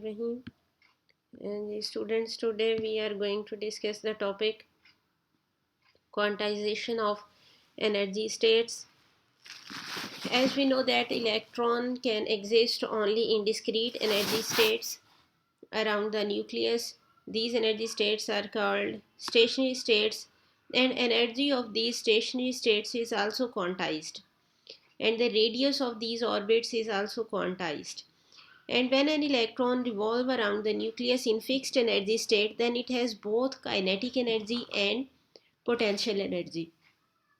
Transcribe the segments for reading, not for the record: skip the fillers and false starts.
Rahim. And students, today we are going to discuss the topic quantization of energy states. As we know that electron can exist only in discrete energy states around the nucleus. These energy states are called stationary states, and energy of these stationary states is also quantized, and the radius of these orbits is also quantized. And when an electron revolves around the nucleus in fixed energy state, then it has both kinetic energy and potential energy.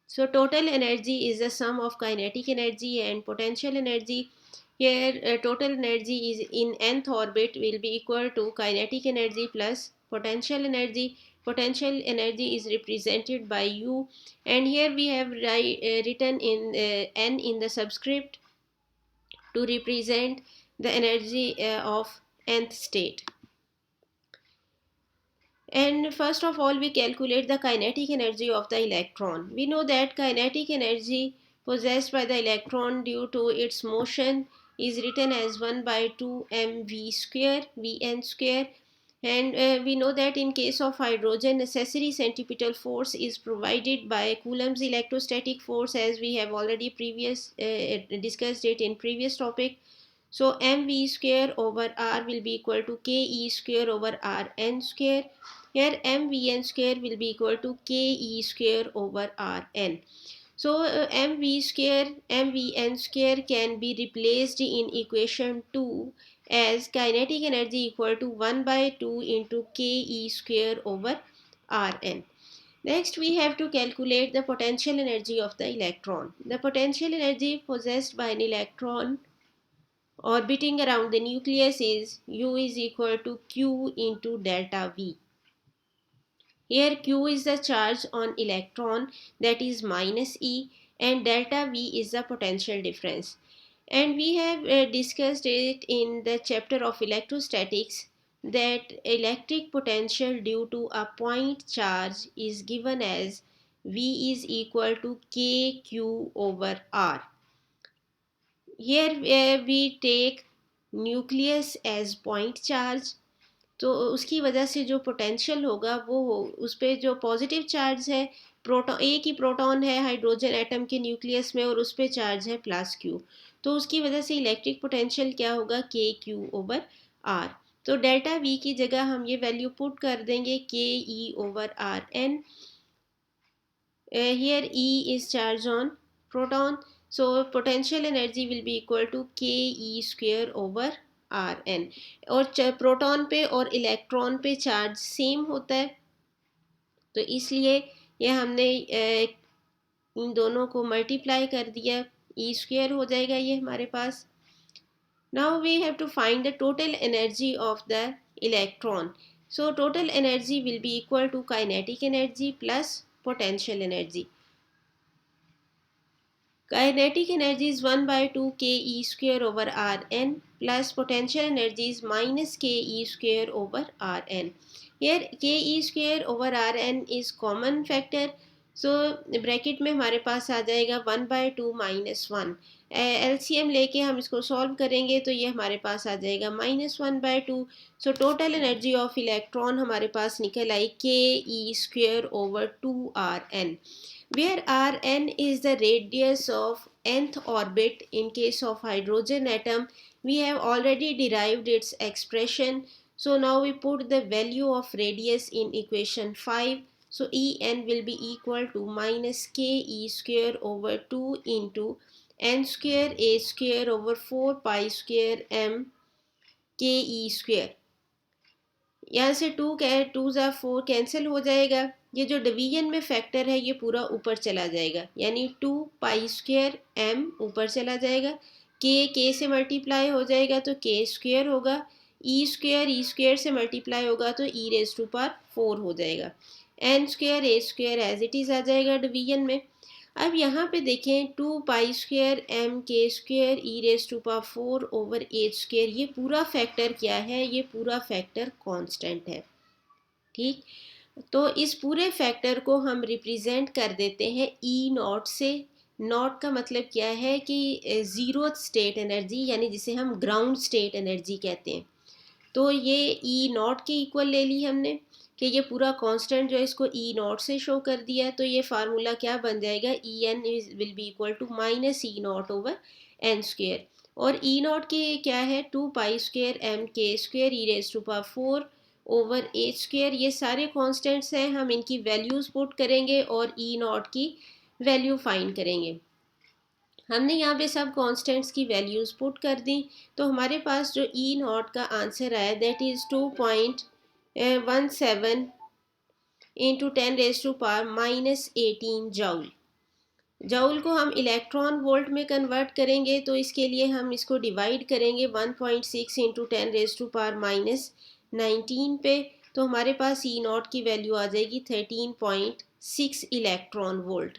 So total energy is the sum of kinetic energy and potential energy. Here total energy is in nth orbit will be equal to kinetic energy plus potential energy. Potential energy is represented by U, and here we have written in n in the subscript to represent the energy of nth state. And first of all, we calculate the kinetic energy of the electron. We know that kinetic energy possessed by the electron due to its motion is written as 1 by 2 mv square, vn square. And we know that in case of hydrogen, necessary centripetal force is provided by Coulomb's electrostatic force, as we have already discussed it in previous topic. So mv square over r will be equal to ke square over rn square. Here mvn square will be equal to ke square over rn. So mvn square can be replaced in equation 2 as kinetic energy equal to 1 by 2 into ke square over rn. Next, we have to calculate the potential energy of the electron. The potential energy possessed by an electron orbiting around the nucleus is U is equal to Q into delta V. Here Q is the charge on electron, that is minus E, and delta V is the potential difference. And we have discussed it in the chapter of electrostatics that electric potential due to a point charge is given as V is equal to KQ over R. Here we take nucleus as point charge, तो उसकी वजह से जो potential होगा वो उस पर जो पॉजिटिव चार्ज है, प्रोटॉन एक ही प्रोटॉन है हाइड्रोजन एटम के न्यूक्लियस में और उस पर चार्ज है प्लस क्यू, तो उसकी वजह से इलेक्ट्रिक पोटेंशियल क्या होगा के क्यू ओवर आर. तो डेल्टा वी की जगह हम ये वैल्यू पुट कर देंगे K E over R N. Here E is charge on proton, so potential energy will be equal to ke square over Rn. और प्रोटॉन पे और इलेक्ट्रॉन पे चार्ज सेम होता है, तो इसलिए ये हमने इन दोनों को मल्टीप्लाई कर दिया, ई स्क्वेयर हो जाएगा ये हमारे पास. Now we have to find the total energy of the electron. So total energy will be equal to kinetic energy plus potential energy. Kinetic energy is 1 by 2 ke square over Rn plus potential energy is minus ke square over Rn. Here ke square over Rn is common factor, so bracket में हमारे पास आ जाएगा 1 by 2 minus 1. LCM लेके हम इसको solve करेंगे तो ये हमारे पास आ जाएगा -1 by 2. So total energy of electron हमारे पास निकल आई ke square over 2Rn, where Rn is the radius of nth orbit. In case of hydrogen atom, we have already derived its expression, so now we put the value of radius in equation 5. So En will be equal to minus ke square over 2 into n square a square over 4 pi square m ke square. यहाँ से to ज़ा 4 cancel हो जाएगा. ये जो division में factor है ये पूरा ऊपर चला जाएगा, यानी 2 पाई स्क्वेयर m ऊपर चला जाएगा, के से मल्टीप्लाई हो जाएगा तो के स्क्वेयर होगा, ई स्क्वेयर से मल्टीप्लाई होगा तो ई रेज टू पावर 4 हो जाएगा, n square a square as it is आ जाएगा डिवीजन में. अब यहाँ पे देखें 2 पाई स्क्वेयर एम के square E raise to power 4 over h square, ये पूरा फैक्टर क्या है, ये पूरा फैक्टर कांस्टेंट है. ठीक, तो इस पूरे फैक्टर को हम रिप्रेजेंट कर देते हैं ई नॉट से. नॉट का मतलब क्या है कि ज़ीरो स्टेट एनर्जी, यानी जिसे हम ग्राउंड स्टेट एनर्जी कहते हैं. तो ये ई नॉट के इक्वल ले ली हमने कि ये पूरा कांस्टेंट जो है इसको ई नॉट से शो कर दिया है, तो ये फार्मूला क्या बन जाएगा, E N will be equal to minus E not over N square. और ई नॉट के क्या है, 2 पाई स्क्वेयर एम के square E raise to power 4 over A square. ये सारे कॉन्स्टेंट्स हैं, हम इनकी वैल्यूज़ पुट करेंगे और ई नॉट की वैल्यू फाइंड करेंगे। हमने यहाँ पे सब कॉन्स्टेंट्स की वैल्यूज़ पुट कर दी, तो हमारे पास जो ई नॉट का आंसर आया that is 2.17 into 10⁻⁻18 joule. Joule को हम इलेक्ट्रॉन वोल्ट में कन्वर्ट करेंगे, तो इसके लिए हम इसको डिवाइड करेंगे 1.6 इंटू 10⁻⁻19 पे, तो हमारे पास ई नॉट की वैल्यू आ जाएगी 13.6 इलेक्ट्रॉन वोल्ट।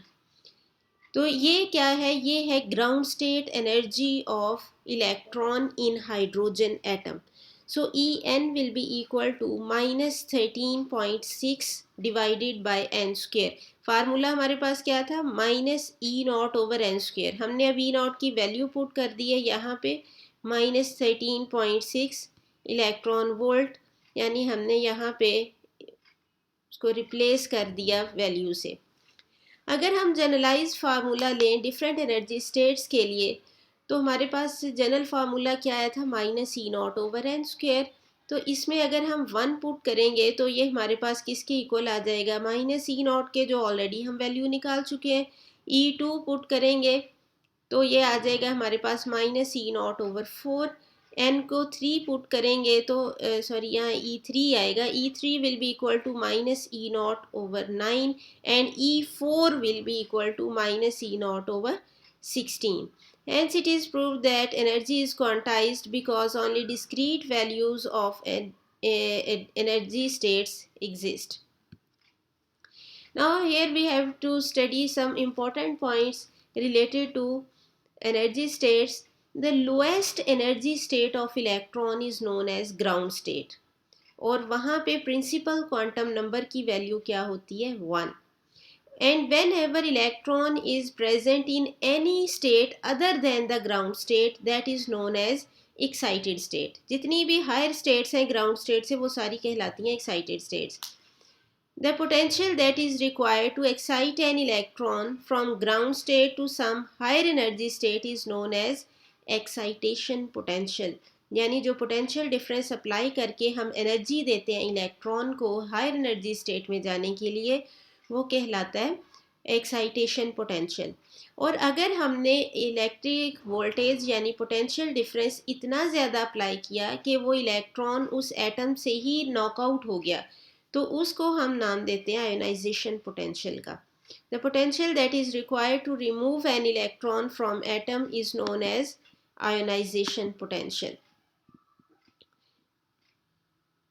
तो ये क्या है, ये है ground state energy of electron in hydrogen atom. So E N will be equal to -13.6 divided by N square. Formula हमारे पास क्या था, minus E not over N square. हमने अब ई नॉट की वैल्यू पुट कर दी है यहाँ पे -13.6 इलेक्ट्रॉन वोल्ट, यानी हमने यहाँ पे उसको रिप्लेस कर दिया वैल्यू से। अगर हम जनरलाइज फार्मूला लें डिफरेंट एनर्जी स्टेट्स के लिए, तो हमारे पास जनरल फार्मूला क्या आया था, minus E not over N square. तो इसमें अगर हम 1 पुट करेंगे तो ये हमारे पास किसके इक्वल आ जाएगा, माइनस ई नॉट के, जो ऑलरेडी हम वैल्यू निकाल चुके हैं। E2 पुट करेंगे तो ये आ जाएगा हमारे पास minus E not over 4। N को 3 पुट करेंगे तो सॉरी यहाँ E3 आएगा, E3 will be equal to minus E not over 9 and E4 will be equal to minus E not over 16। Hence it is proved that energy is quantized because only discrete values of energy states exist. Now here we have to study some important points related to energy states. The lowest energy state of electron is known as ground state, और वहाँ पे principal quantum number की value क्या होती है, 1। And whenever electron is present in any state other than the ground state, that is known as excited state. जितनी भी higher states हैं ground state से, वो सारी कहलाती हैं excited states. The potential that is required to excite an electron from ground state to some higher energy state is known as excitation potential. यानी जो पोटेंशियल डिफरेंस अप्लाई करके हम एनर्जी देते हैं इलेक्ट्रॉन को हायर एनर्जी स्टेट में जाने के लिए, वो कहलाता है एक्साइटेशन पोटेंशियल। और अगर हमने इलेक्ट्रिक वोल्टेज यानी पोटेंशियल डिफरेंस इतना ज़्यादा अप्लाई किया कि वो इलेक्ट्रॉन उस एटम से ही नॉकआउट हो गया, तो उसको हम नाम देते हैं आयोनाइजेशन पोटेंशियल का। The potential that is required to remove an electron from atom is known as ionisation potential.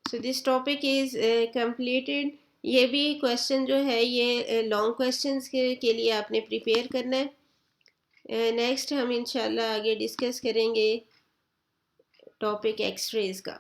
So this topic is completed. ये भी क्वेश्चन जो है ये लॉन्ग क्वेश्चंस के लिए आपने प्रिपेयर करना है। नेक्स्ट हम इंशाल्लाह आगे डिस्कस करेंगे टॉपिक एक्सरेज का।